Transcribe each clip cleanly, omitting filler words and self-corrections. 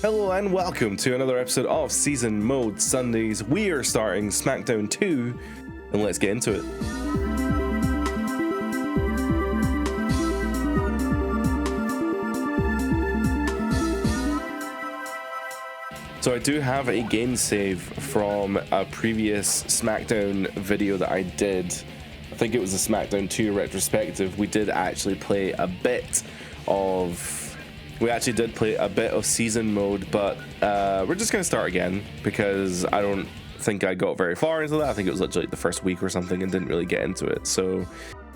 Hello and welcome to another episode of Season Mode Sundays. We are starting SmackDown 2 and let's get into it. So I do have a game save from a previous SmackDown video that I did. I think it was a SmackDown 2 retrospective. We did actually play a bit of... We actually did play a bit of season mode, but we're just going to start again because I don't think I got very far into that. I think it was literally the first week or something and didn't really get into it. So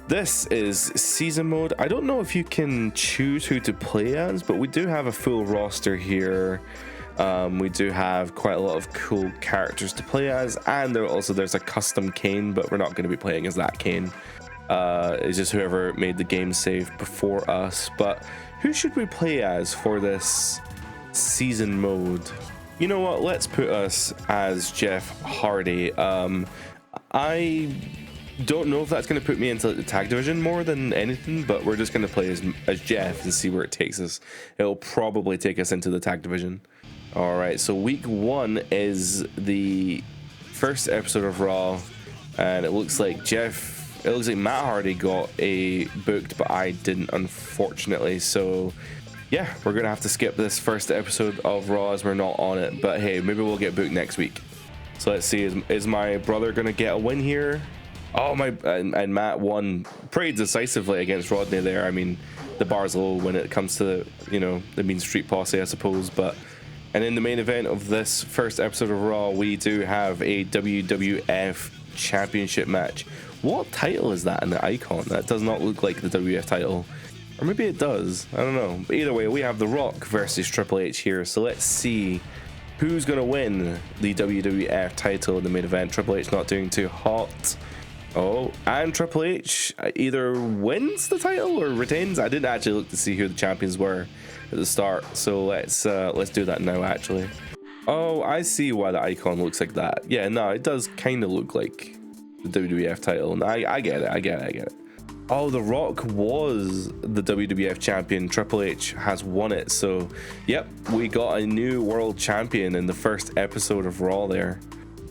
this is season mode. I don't know if you can choose who to play as, but we do have a full roster here. We do have quite a lot of cool characters to play as, and there's a custom Kane, but we're not going to be playing as that Kane. It's just whoever made the game save before us. But who should we play as for this season mode? You know what? Let's put us as Jeff Hardy. I don't know if that's going to put me into the tag division more than anything, but we're just going to play as Jeff and see where it takes us. It'll probably take us into the tag division. All right, so week 1 is the first episode of Raw, and it looks like Matt Hardy got a booked, but I didn't, unfortunately. So yeah, we're gonna have to skip this first episode of Raw as we're not on it, but hey, maybe we'll get booked next week. So let's see, is my brother gonna get a win here? Oh, and Matt won pretty decisively against Rodney there. I mean, the bar's low when it comes to the Mean Street Posse, I suppose. And in the main event of this first episode of Raw, we do have a WWF Championship match. What title is that in the icon? That does not look like the WWF title. Or maybe it does. I don't know. But either way, we have The Rock versus Triple H here. So let's see who's going to win the WWF title in the main event. Triple H not doing too hot. Oh, and Triple H either wins the title or retains. I didn't actually look to see who the champions were at the start. So let's do that now, actually. Oh, I see why the icon looks like that. Yeah, no, it does kind of look like the WWF title, and I get it. Oh, The Rock was the WWF champion. Triple H has won it. So yep, we got a new world champion in the first episode of Raw there.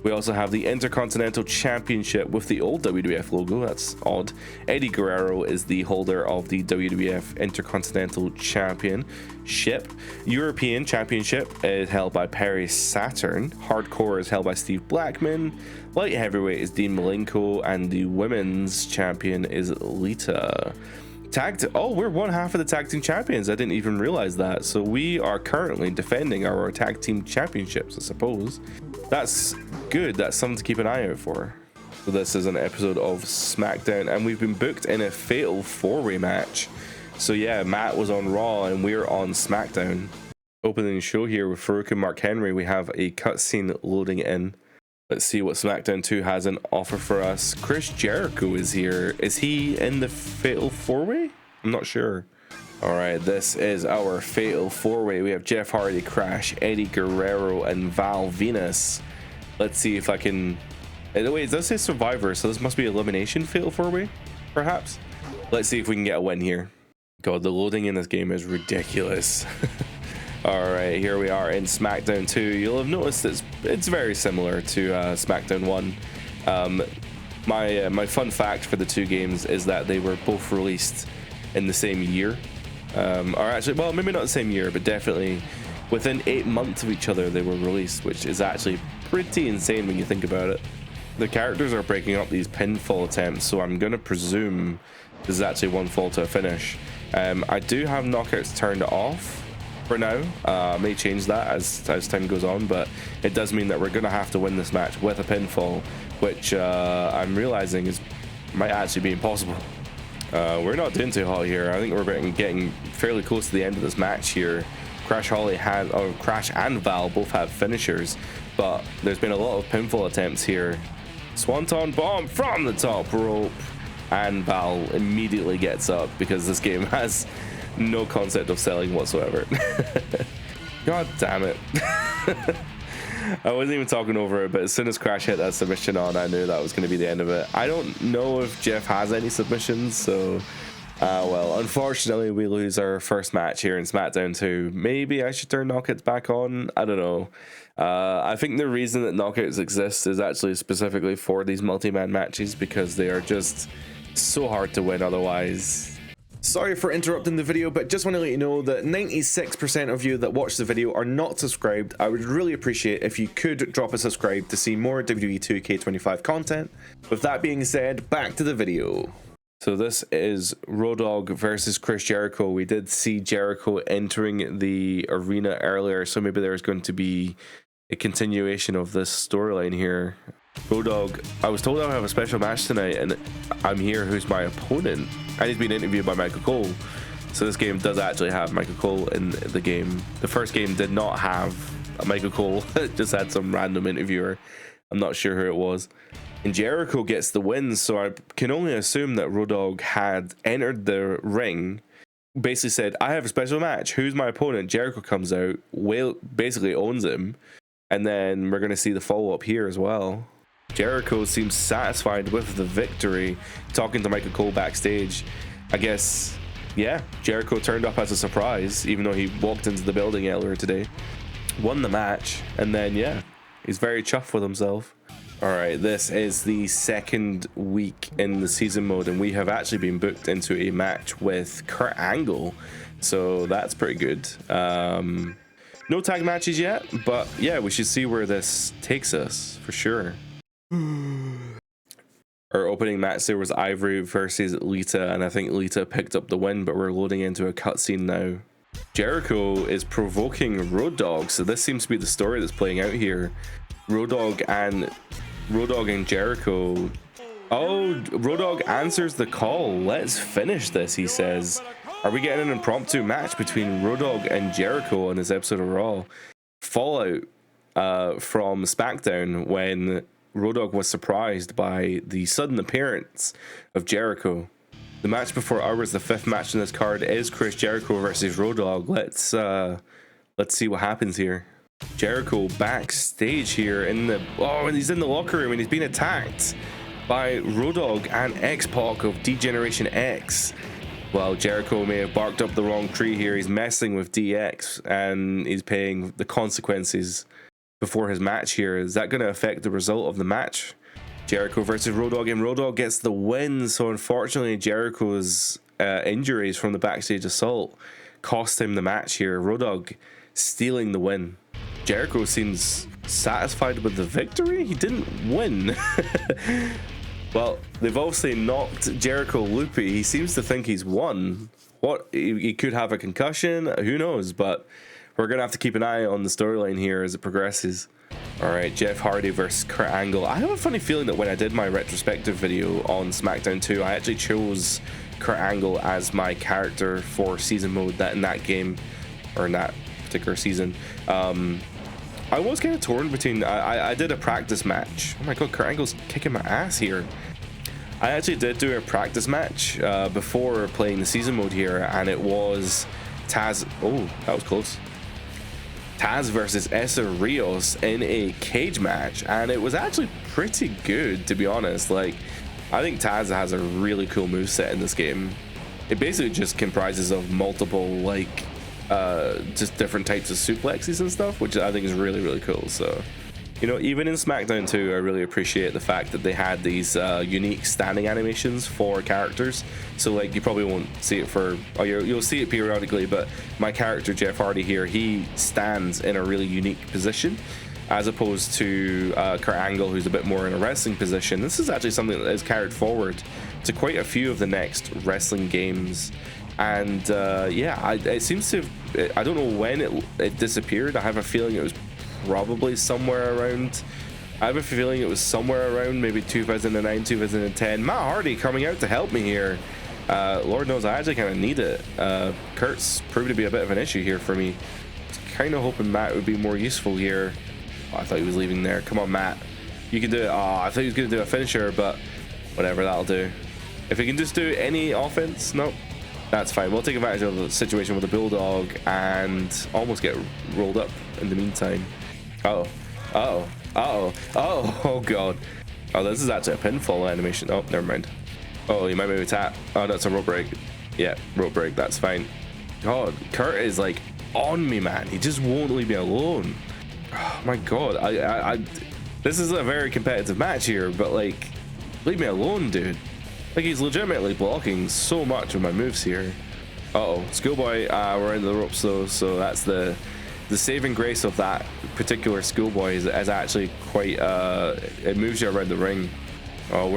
We also have the Intercontinental Championship with the old WWF logo. That's odd. Eddie Guerrero is the holder of the WWF Intercontinental Championship. European Championship is held by Perry Saturn. Hardcore is held by Steve Blackman. Light Heavyweight is Dean Malenko. And the Women's Champion is Lita. We're one half of the Tag Team Champions. I didn't even realize that. So we are currently defending our Tag Team Championships, I suppose. That's good. That's something to keep an eye out for. So this is an episode of SmackDown, and we've been booked in a Fatal 4-Way match. So yeah, Matt was on Raw, and we're on SmackDown. Opening the show here with Farouk and Mark Henry. We have a cutscene loading in. Let's see what SmackDown 2 has an offer for us. Chris Jericho is here. Is he in the Fatal 4-Way? I'm not sure. Alright, this is our Fatal 4-Way. We have Jeff Hardy, Crash, Eddie Guerrero, and Val Venus. Let's see if I can... Wait, it does say Survivor, so this must be Elimination Fatal 4-Way, perhaps? Let's see if we can get a win here. God, the loading in this game is ridiculous. Alright, here we are in SmackDown 2. You'll have noticed it's very similar to SmackDown 1. My fun fact for the two games is that they were both released in the same year. Or actually, well, maybe not the same year, but definitely within 8 months of each other they were released, which is actually pretty insane when you think about it. The characters are breaking up these pinfall attempts, so I'm going to presume this is actually one fall to a finish. I do have knockouts turned off for now. I may change that as time goes on, but it does mean that we're going to have to win this match with a pinfall, which I'm realizing might actually be impossible. We're not doing too hot here. I think we're getting fairly close to the end of this match here. Crash and Val both have finishers, but there's been a lot of pinfall attempts here. Swanton bomb from the top rope, and Val immediately gets up because this game has no concept of selling whatsoever. God damn it. I wasn't even talking over it, but as soon as Crash hit that submission on, I knew that was going to be the end of it. I don't know if Jeff has any submissions, so Well, unfortunately, we lose our first match here in SmackDown 2. Maybe I should turn knockouts back on. I don't know. I think the reason that knockouts exist is actually specifically for these multi-man matches because they are just so hard to win otherwise. Sorry for interrupting the video, but just want to let you know that 96% of you that watch the video are not subscribed. I would really appreciate if you could drop a subscribe to see more WWE 2K25 content. With that being said, back to the video. So this is Roadog versus Chris Jericho. We did see Jericho entering the arena earlier, so maybe there's going to be a continuation of this storyline here. Roadog, I was told I have a special match tonight, and I'm here. Who's my opponent? And he's been interviewed by Michael Cole. So this game does actually have Michael Cole in the game. The first game did not have a Michael Cole. It just had some random interviewer. I'm not sure who it was. And Jericho gets the win, so I can only assume that Roadog had entered the ring, basically said, I have a special match. Who's my opponent? Jericho comes out, basically owns him, and then we're going to see the follow-up here as well. Jericho seems satisfied with the victory, talking to Michael Cole backstage. I guess, yeah, Jericho turned up as a surprise, even though he walked into the building earlier today. Won the match, and then, yeah, he's very chuffed with himself. Alright, this is the second week in the season mode, and we have actually been booked into a match with Kurt Angle, so that's pretty good. No tag matches yet, but yeah, we should see where this takes us, for sure. Our opening match there was Ivory versus Lita, and I think Lita picked up the win, but we're loading into a cutscene now. Jericho is provoking Roadog, so this seems to be the story that's playing out here. Roadog and Jericho. Oh, Roadog answers the call. Let's finish this, he says. Are we getting an impromptu match between Roadog and Jericho on this episode of Raw? Fallout from SmackDown when Roadog was surprised by the sudden appearance of Jericho. The match before ours, the fifth match in this card, is Chris Jericho versus Roadog. Let's see what happens here. Jericho backstage here in the and he's in the locker room and he's being attacked by Roadog and X-Pac of D-Generation X. Well, Jericho may have barked up the wrong tree here. He's messing with DX and he's paying the consequences before his match here. Is that going to affect the result of the match? Jericho versus Roadog, and Roadog gets the win. So unfortunately, Jericho's injuries from the backstage assault cost him the match here. Roadog stealing the win. Jericho seems satisfied with the victory. He didn't win. Well, they've obviously knocked Jericho loopy. He seems to think he's won. What? He could have a concussion. Who knows? But we're going to have to keep an eye on the storyline here as it progresses. All right, Jeff Hardy versus Kurt Angle. I have a funny feeling that when I did my retrospective video on SmackDown 2, I actually chose Kurt Angle as my character for season mode in that game, or in that particular season. I was kind of torn between. I did a practice match. Oh my god, Kurt Angle's kicking my ass here. I actually did do a practice match before playing the season mode here, and it was Taz. Oh, that was close. Taz versus Essa Rios in a cage match, and it was actually pretty good, to be honest. Like, I think Taz has a really cool moveset in this game. It basically just comprises of multiple, like, just different types of suplexes and stuff, which I think is really, really cool. So, you know, even in SmackDown 2, I really appreciate the fact that they had these unique standing animations for characters. So, like, you probably won't see it you'll see it periodically, but my character, Jeff Hardy here, he stands in a really unique position, as opposed to Kurt Angle, who's a bit more in a wrestling position. This is actually something that is carried forward to quite a few of the next wrestling games. And yeah, it seems to have, I don't know when it disappeared. I have a feeling it was probably somewhere around, maybe 2009, 2010. Matt Hardy coming out to help me here. Lord knows I actually kind of need it. Kurt's proved to be a bit of an issue here for me. Kind of hoping Matt would be more useful here. Oh, I thought he was leaving there. Come on, Matt. You can do it. Oh, I thought he was going to do a finisher, but whatever, that'll do. If he can just do any offense, nope. That's fine. We'll take advantage of the situation with the Bulldog and almost get rolled up in the meantime. Oh god. Oh, this is actually a pinfall animation. Oh, never mind. Oh, you might maybe tap. Oh, no, it's a rope break. Yeah, rope break, that's fine. God, Kurt is like on me, man. He just won't leave me alone. Oh my God, this is a very competitive match here, but like, leave me alone, dude. Like, he's legitimately blocking so much of my moves here. Uh-oh, Schoolboy, we're into the ropes though, so that's the saving grace of that particular Schoolboy is actually quite, it moves you around the ring. Oh,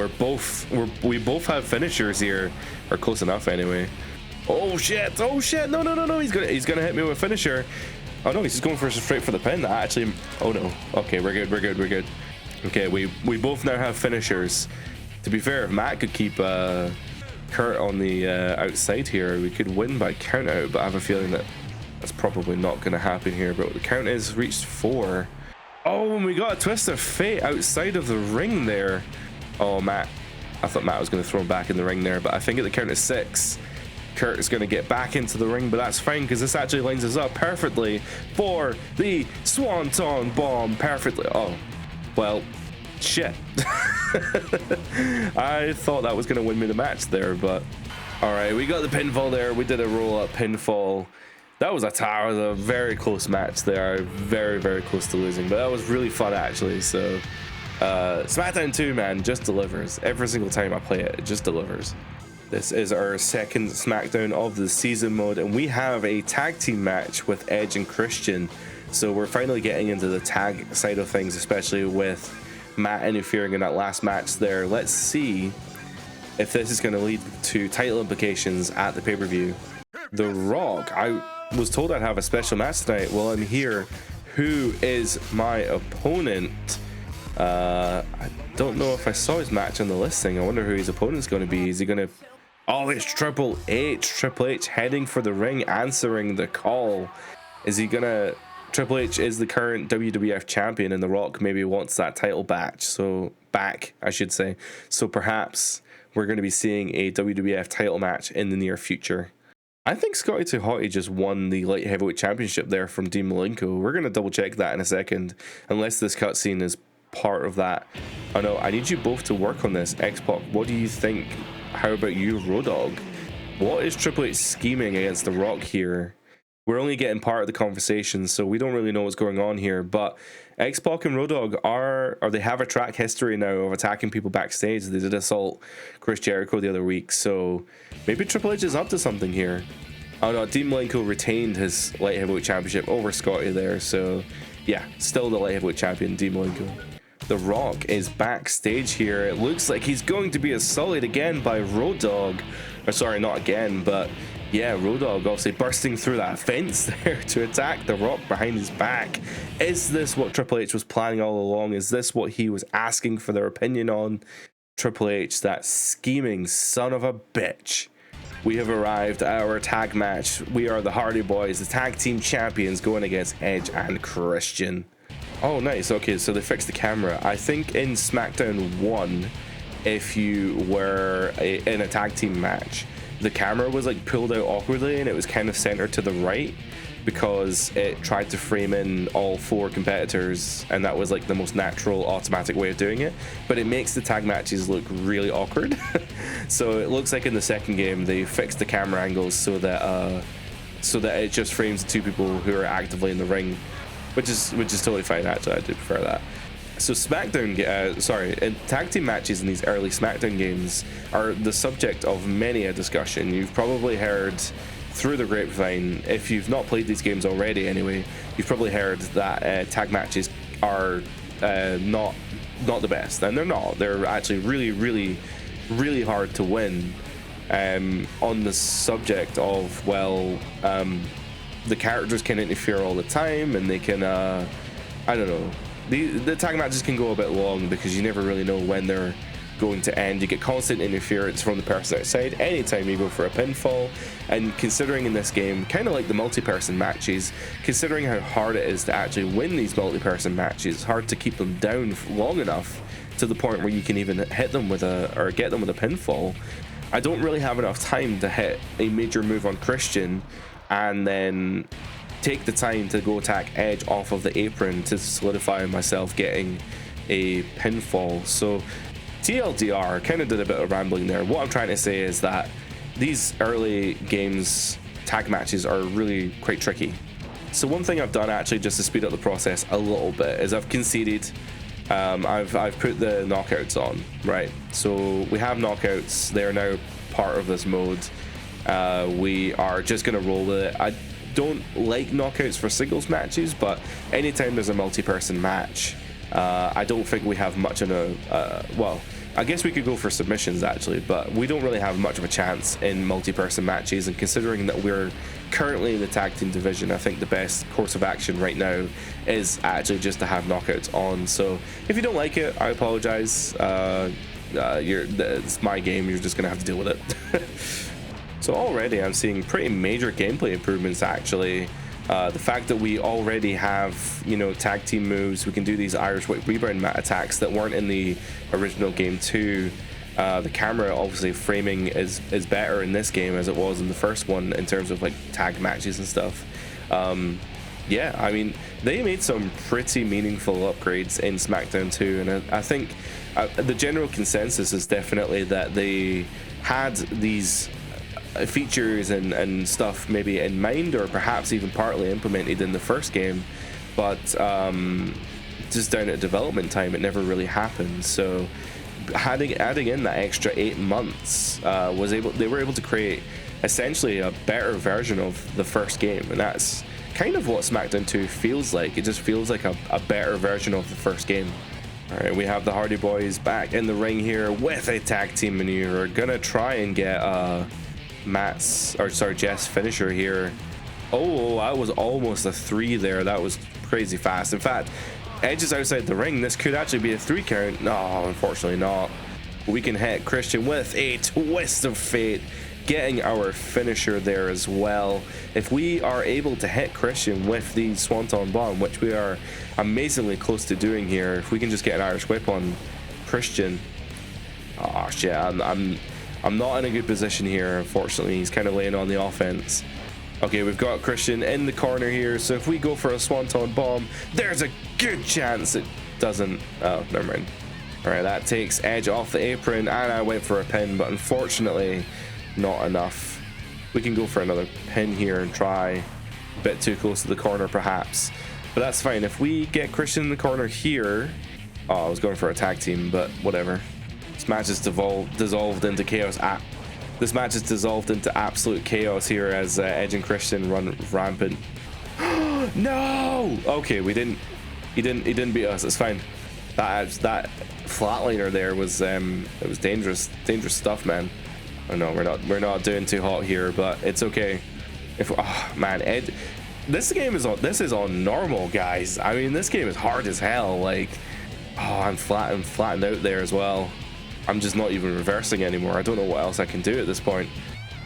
we both have finishers here, or close enough anyway. Oh shit, no, he's gonna hit me with a finisher. Oh no, he's just going straight for the pin. Actually, oh no, okay, we're good. Okay, we both now have finishers. To be fair, if Matt could keep Kurt on the outside here, we could win by count out, but I have a feeling that that's probably not going to happen here. But the count is reached 4. Oh, and we got a twist of fate outside of the ring there. Oh, Matt, I thought Matt was going to throw him back in the ring there, but I think at the count of 6, Kurt is going to get back into the ring, but that's fine because this actually lines us up perfectly for the Swanton Bomb. Perfectly. Oh, well, shit. I thought that was going to win me the match there, but all right, we got the pinfall there. We did a roll-up pinfall. That was a very close match there. Very close to losing, but that was really fun actually. So SmackDown 2, man, just delivers. Every single time I play it, it just delivers. This is our second SmackDown of the season mode, and we have a tag team match with Edge and Christian. So we're finally getting into the tag side of things, especially with Matt interfering in that last match there. Let's see if this is going to lead to title implications at the pay-per-view. The Rock, I was told I'd have a special match tonight. Well, I'm here. Who is my opponent? I don't know if I saw his match on the listing. I wonder who his opponent's going to be. Is he going to... Oh, it's Triple H. Triple H heading for the ring, answering the call. Is he going to... Triple H is the current WWF champion, and The Rock maybe wants that title back, I should say. So perhaps we're going to be seeing a WWF title match in the near future. I think Scotty 2 Hotty just won the light heavyweight championship there from Dean Malenko. We're going to double check that in a second, unless this cutscene is part of that. Oh no, I need you both to work on this. X-Pac, what do you think? How about you, Roadog? What is Triple H scheming against The Rock here? We're only getting part of the conversation, so we don't really know what's going on here. But X-Pac and Roadog they have a track history now of attacking people backstage. They did assault Chris Jericho the other week, so maybe Triple H is up to something here. Oh no, Dean Malenko retained his light heavyweight championship over Scotty there, so yeah, still the light heavyweight champion, Dean Malenko. The Rock is backstage here. It looks like he's going to be assaulted again by Roadog. Or sorry, not again, but yeah, Roadog obviously bursting through that fence there to attack The Rock behind his back. Is this what Triple H was planning all along? Is this what he was asking for their opinion on? Triple H, that scheming son of a bitch. We have arrived at our tag match. We are the Hardy Boys, the tag team champions, going against Edge and Christian. Oh, nice. Okay, so they fixed the camera. I think in SmackDown 1, if you were in a tag team match, the camera was like pulled out awkwardly and it was kind of centered to the right because it tried to frame in all 4 competitors, and that was like the most natural automatic way of doing it, but it makes the tag matches look really awkward. So it looks like in the second game they fixed the camera angles so that it just frames the 2 people who are actively in the ring, which is totally fine. Actually, I do prefer that. So SmackDown, tag team matches in these early SmackDown games are the subject of many a discussion. You've probably heard through the grapevine, if you've not played these games already anyway, you've probably heard that tag matches are not the best, and they're not. They're actually really hard to win. On the subject of, the characters can interfere all the time, and they can, I don't know. The tag matches can go a bit long because you never really know when they're going to end. You get constant interference from the person outside anytime you go for a pinfall, and considering in this game, kind of like the multi-person matches, considering how hard it is to actually win these multi-person matches, it's hard to keep them down long enough to the point where you can even hit them with get them with a pinfall. I don't really have enough time to hit a major move on Christian and then take the time to go attack Edge off of the apron to solidify myself getting a pinfall. So TLDR, kind of did a bit of rambling there. What I'm trying to say is that these early games tag matches are really quite tricky. So one thing I've done actually just to speed up the process a little bit is I've conceded. I've put the knockouts on, right? So we have knockouts. They are now part of this mode. We are just gonna roll with it. I don't like knockouts for singles matches, but anytime there's a multi-person match, I don't think we have much in a well, I guess we could go for submissions actually, but we don't really have much of a chance in multi-person matches, and considering that we're currently in the tag team division, I think the best course of action right now is actually just to have knockouts on. So if you don't like it, I apologize. It's my game, you're just gonna have to deal with it. So already I'm seeing pretty major gameplay improvements actually. The fact that we already have, you know, tag team moves, we can do these Irish whip rebound attacks that weren't in the original game too. The camera obviously framing is better in this game as it was in the first one in terms of like tag matches and stuff. Yeah, I mean, they made some pretty meaningful upgrades in SmackDown 2, and I think the general consensus is definitely that they had these features and stuff maybe in mind, or perhaps even partly implemented in the first game, but just down at development time it never really happened. So adding in that extra 8 months they were able to create essentially a better version of the first game, and that's kind of what SmackDown 2 feels like. It just feels like a better version of the first game. Alright, we have the Hardy Boys back in the ring here with a tag team maneuver. Gonna try and get Jeff's finisher here. Oh, that was almost a 3 there. That was crazy fast. In fact, Edge is outside the ring. This could actually be a 3 count. No, unfortunately not. We can hit Christian with a twist of fate, getting our finisher there as well. If we are able to hit Christian with the Swanton Bomb, which we are amazingly close to doing here, if we can just get an Irish whip on Christian. Oh shit, I'm not in a good position here, unfortunately. He's kind of laying on the offense. Okay, we've got Christian in the corner here, so if we go for a Swanton Bomb, there's a good chance it doesn't. Oh, never mind. Alright, that takes Edge off the apron, and I went for a pin, but unfortunately not enough. We can go for another pin here and try. A bit too close to the corner perhaps, but that's fine. If we get Christian in the corner here. Oh, I was going for a tag team, but whatever. This match is dissolved into chaos. This match is dissolved into absolute chaos here as Edge and Christian run rampant. No! Okay, we didn't. He didn't beat us. It's fine. That flatliner there was it was dangerous stuff, man. I know we're not doing too hot here, but it's okay. Oh man, Ed, this is on normal, guys. I mean, this game is hard as hell. Like, oh, I'm flattened out there as well. I'm just not even reversing anymore. I don't know what else I can do at this point.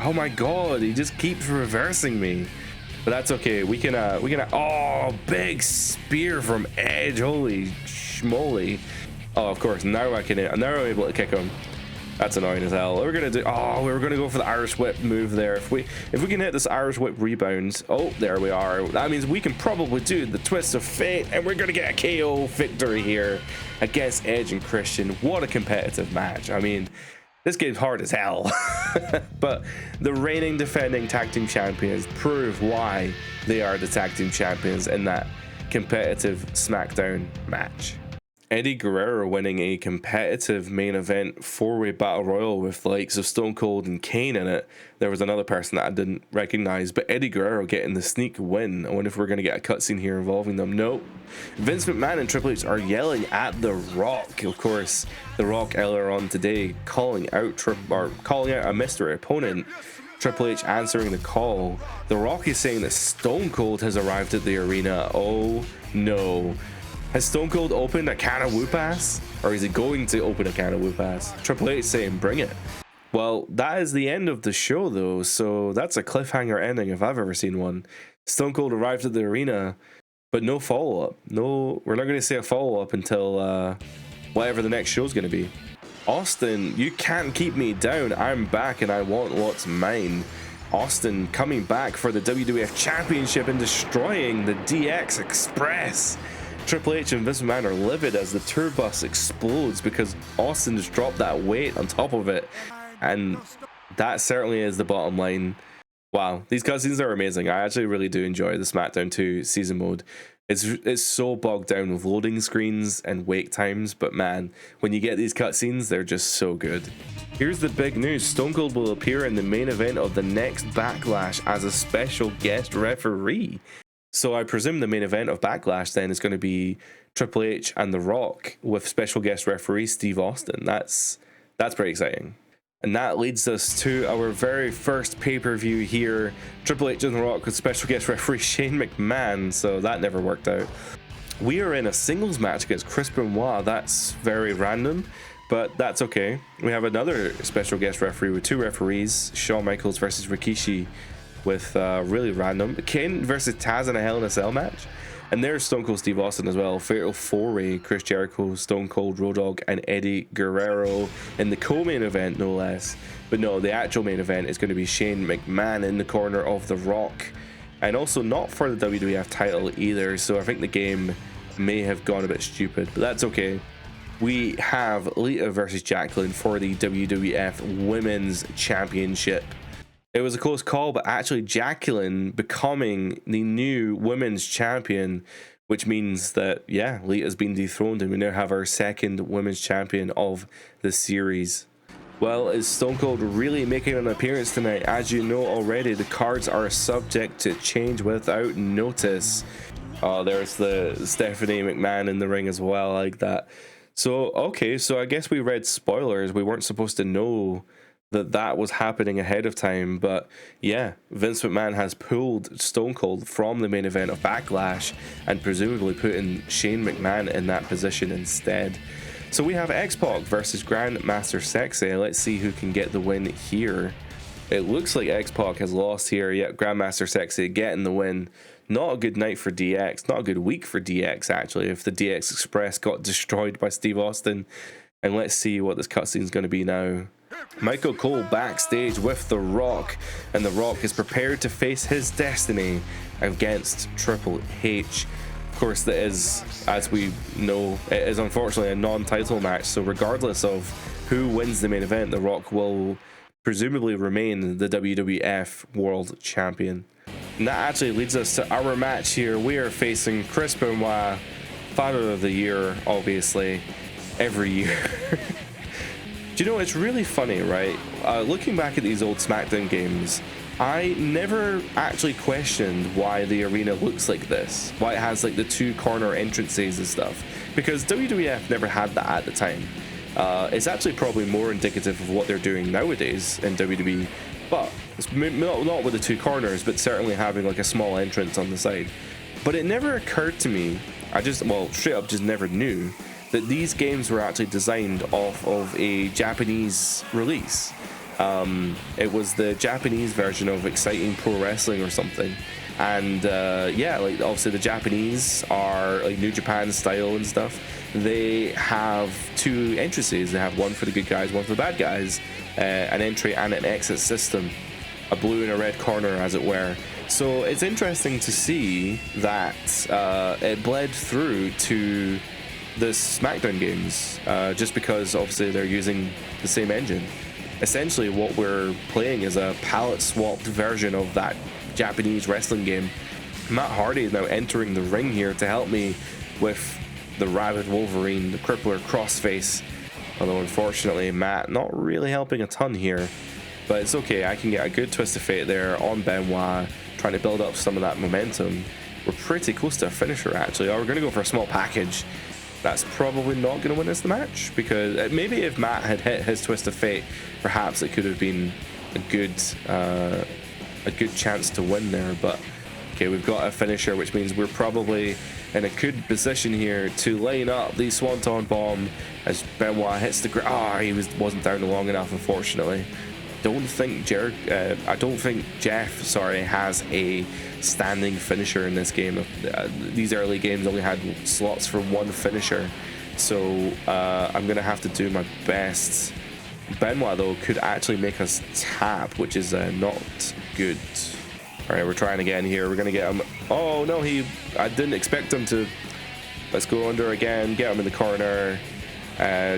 Oh my god, he just keeps reversing me. But that's okay. We can oh, big spear from Edge. Holy schmoly. Oh, of course. Now I'm able to kick him. That's annoying as hell. We were gonna go for the Irish whip move there. If we can hit this Irish whip rebound. Oh, there we are. That means we can probably do the twist of fate, and we're gonna get a KO victory here against Edge and Christian. What a competitive match. I mean, this game's hard as hell. But the reigning defending tag team champions prove why they are the tag team champions in that competitive SmackDown match. Eddie Guerrero winning a competitive main event 4-way battle royal with the likes of Stone Cold and Kane in it. There was another person that I didn't recognize, but Eddie Guerrero getting the sneak win. I wonder if we're going to get a cutscene here involving them. Nope. Vince McMahon and Triple H are yelling at The Rock. Of course, The Rock earlier on today calling out a mystery opponent. Triple H answering the call. The Rock is saying that Stone Cold has arrived at the arena. Oh no. Has Stone Cold opened a can of whoop ass? Or is he going to open a can of whoop ass? Triple H saying bring it. Well, that is the end of the show though, so that's a cliffhanger ending if I've ever seen one. Stone Cold arrived at the arena, but no follow-up. No, we're not going to see a follow-up until whatever the next show's going to be. Austin, you can't keep me down. I'm back and I want what's mine. Austin coming back for the WWF Championship and destroying the DX Express. Triple H and Vince McMahon are livid as the tour bus explodes because Austin just dropped that weight on top of it, and That certainly is the bottom line. Wow, these cutscenes are amazing. I actually really do enjoy the SmackDown 2 season mode. It's so bogged down with loading screens and wait times, but man, when you get these cutscenes, they're just so good. Here's the big news. Stone Cold will appear in the main event of the next Backlash as a special guest referee. So I presume the main event of Backlash then is going to be Triple H and The Rock with special guest referee Steve Austin. That's pretty exciting. And that leads us to our very first pay-per-view here. Triple H and The Rock with special guest referee Shane McMahon, so that never worked out. We are in a singles match against Chris Benoit. That's very random, but that's okay. We have another special guest referee with two referees, Shawn Michaels versus Rikishi, with really random. Kane versus Taz in a Hell in a Cell match. And there's Stone Cold Steve Austin as well. Fatal 4-way, Chris Jericho, Stone Cold, Roadog, and Eddie Guerrero in the co-main event, no less. But no, the actual main event is going to be Shane McMahon in the corner of The Rock. And also not for the WWF title either, so I think the game may have gone a bit stupid, but that's okay. We have Lita versus Jacqueline for the WWF Women's Championship. It was a close call, but actually Jacqueline becoming the new women's champion, which means that, yeah, Lita's been dethroned and we now have our second women's champion of the series. Well, is Stone Cold really making an appearance tonight? As you know already, the cards are subject to change without notice. Oh, there's the Stephanie McMahon in the ring as well, I like that. So, okay, so I guess we read spoilers. We weren't supposed to know that was happening ahead of time, but yeah, Vince McMahon has pulled Stone Cold from the main event of Backlash and presumably put in Shane McMahon in that position instead. So we have X-Pac versus Grandmaster Sexay. Let's see who can get the win here. It looks like X-Pac has lost here, yet Grandmaster Sexay getting the win. Not a good night for DX, not a good week for DX actually, if the DX Express got destroyed by Steve Austin. And let's see what this cutscene is going to be now. Michael Cole backstage with The Rock, and The Rock is prepared to face his destiny against Triple H. Of course, that is, as we know, it is unfortunately a non-title match, so regardless of who wins the main event, The Rock will presumably remain the WWF World Champion. And that actually leads us to our match here. We are facing Chris Benoit, Father of the Year, obviously, every year. Do you know, it's really funny, right? Looking back at these old SmackDown games, I never actually questioned why the arena looks like this, why it has like the two corner entrances and stuff, because WWF never had that at the time. It's actually probably more indicative of what they're doing nowadays in WWE, but it's not with the two corners, but certainly having like a small entrance on the side. But it never occurred to me, straight up just never knew that these games were actually designed off of a Japanese release. It was the Japanese version of Exciting Pro Wrestling or something. And yeah, like obviously the Japanese are like New Japan style and stuff. They have two entrances. They have one for the good guys, one for the bad guys, an entry and an exit system, a blue and a red corner, as it were. So it's interesting to see that it bled through to the SmackDown games, just because obviously they're using the same engine. Essentially what we're playing is a palette swapped version of that Japanese wrestling game. Matt Hardy is now entering the ring here to help me with the Rabid Wolverine, the Crippler Crossface, although unfortunately Matt not really helping a ton here, but it's okay. I can get a good twist of fate there on Benoit, trying to build up some of that momentum. We're pretty close to a finisher actually. We're going to go for a small package. That's probably not going to win us the match, because maybe if Matt had hit his twist of fate, perhaps it could have been a good chance to win there. But okay, we've got a finisher, which means we're probably in a good position here to line up the Swanton Bomb as Benoit hits the ground. He wasn't down long enough, unfortunately. I don't think Jeff has a standing finisher in this game. These early games only had slots for one finisher, so I'm gonna have to do my best. Benoit though could actually make us tap, which is not good. All right, we're trying again here. We're gonna get him. Oh no, I didn't expect him to. Let's go under again, get him in the corner.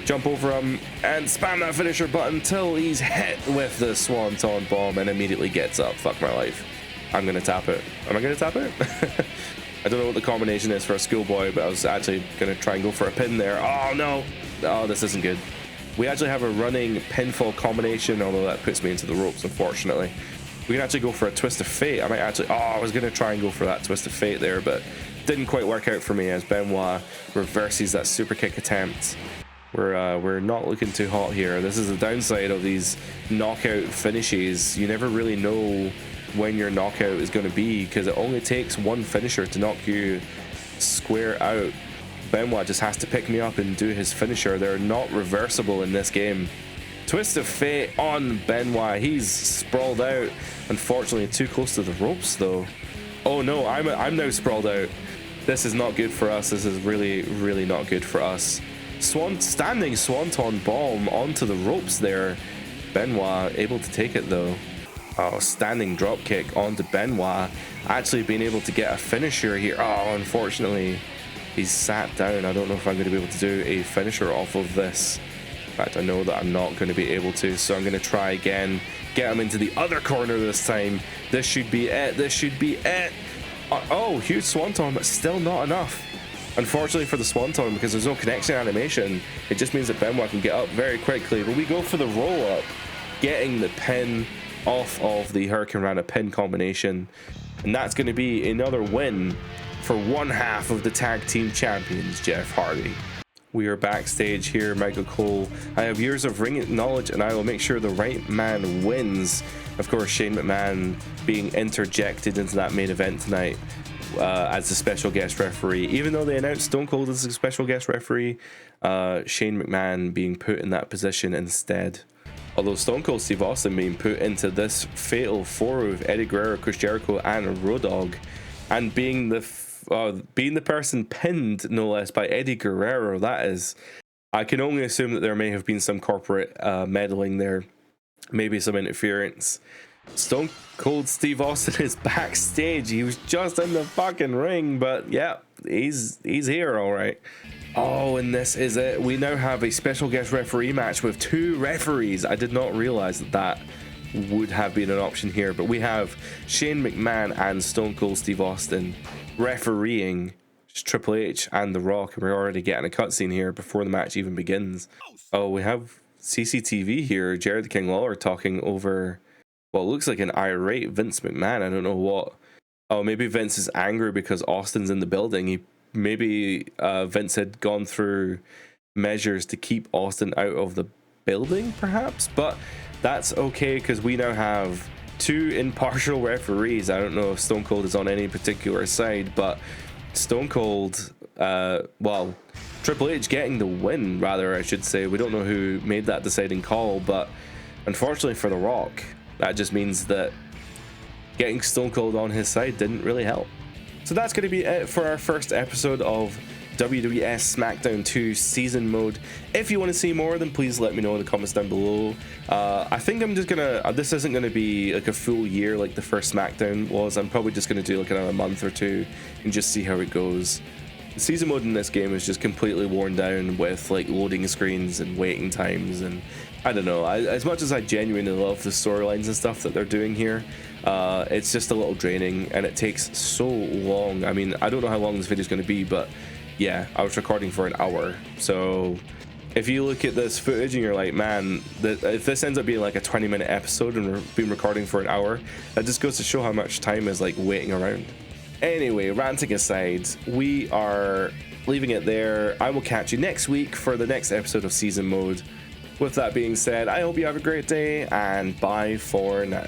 Jump over him and spam that finisher button until he's hit with the Swanton bomb and immediately gets up. Fuck my life. I'm gonna tap it. Am I gonna tap it? I don't know what the combination is for a schoolboy, but I was actually gonna try and go for a pin there. Oh no! Oh, this isn't good. We actually have a running pinfall combination, although that puts me into the ropes, unfortunately. We can actually go for a twist of fate. I might actually... Oh, I was gonna try and go for that twist of fate there, but didn't quite work out for me as Benoit reverses that super kick attempt. We're not looking too hot here. This is the downside of these knockout finishes. You never really know when your knockout is going to be, because it only takes one finisher to knock you square out. Benoit just has to pick me up and do his finisher. They're not reversible in this game. Twist of fate on Benoit. He's sprawled out. Unfortunately, too close to the ropes though. Oh no, I'm now sprawled out. This is not good for us. This is really, really not good for us. Standing Swanton bomb onto the ropes there. Benoit able to take it though. Oh, standing drop kick onto Benoit. Actually being able to get a finisher here. Oh, unfortunately, he's sat down. I don't know if I'm going to be able to do a finisher off of this. In fact, I know that I'm not going to be able to, so I'm going to try again. Get him into the other corner this time. This should be it. This should be it. Oh, huge Swanton, but still not enough. Unfortunately for the Swanton, because there's no connection animation, it just means that Benoit can get up very quickly. But we go for the roll up, getting the pin off of the Hurricane Rana pin combination. And that's going to be another win for one half of the tag team champions, Jeff Hardy. We are backstage here, Michael Cole. I have years of ring knowledge and I will make sure the right man wins. Of course, Shane McMahon being interjected into that main event tonight as the special guest referee. Even though they announced Stone Cold as a special guest referee, Shane McMahon being put in that position instead. Although Stone Cold Steve Austin being put into this fatal four with Eddie Guerrero, Chris Jericho, and Roadog, and being the person pinned no less by Eddie Guerrero. That is, I can only assume that there may have been some corporate meddling there, maybe some interference. Stone Cold Steve Austin is backstage. He was just in the fucking ring, but yeah, he's here, all right. Oh, and this is it. We now have a special guest referee match with two referees. I did not realize that would have been an option here, but we have Shane McMahon and Stone Cold Steve Austin refereeing Triple H and The Rock, and we're already getting a cutscene here before the match even begins. Oh, we have CCTV here. Jared the King Lawler talking over what looks like an irate Vince McMahon. I don't know what. Oh, maybe Vince is angry because Austin's in the building. Maybe Vince had gone through measures to keep Austin out of the building, perhaps, but that's okay because we now have two impartial referees. I don't know if Stone Cold is on any particular side, but Stone Cold, well, Triple H getting the win, rather, I should say. We don't know who made that deciding call, but unfortunately for The Rock, that just means that getting Stone Cold on his side didn't really help. So that's going to be it for our first episode of WWF SmackDown 2 Season Mode. If you want to see more, then please let me know in the comments down below. I think I'm just gonna, this isn't going to be like a full year like the first SmackDown was. I'm probably just going to do like another month or two and just see how it goes. The season mode in this game is just completely worn down with like loading screens and waiting times, and I don't know, as much as I genuinely love the storylines and stuff that they're doing here, it's just a little draining and it takes so long. I mean, I don't know how long this video is going to be, but yeah, I was recording for an hour. So if you look at this footage and you're like, man, if this ends up being like a 20-minute episode and we've been recording for an hour, that just goes to show how much time is like waiting around. Anyway, ranting aside, we are leaving it there. I will catch you next week for the next episode of Season Mode. With that being said, I hope you have a great day, and bye for now.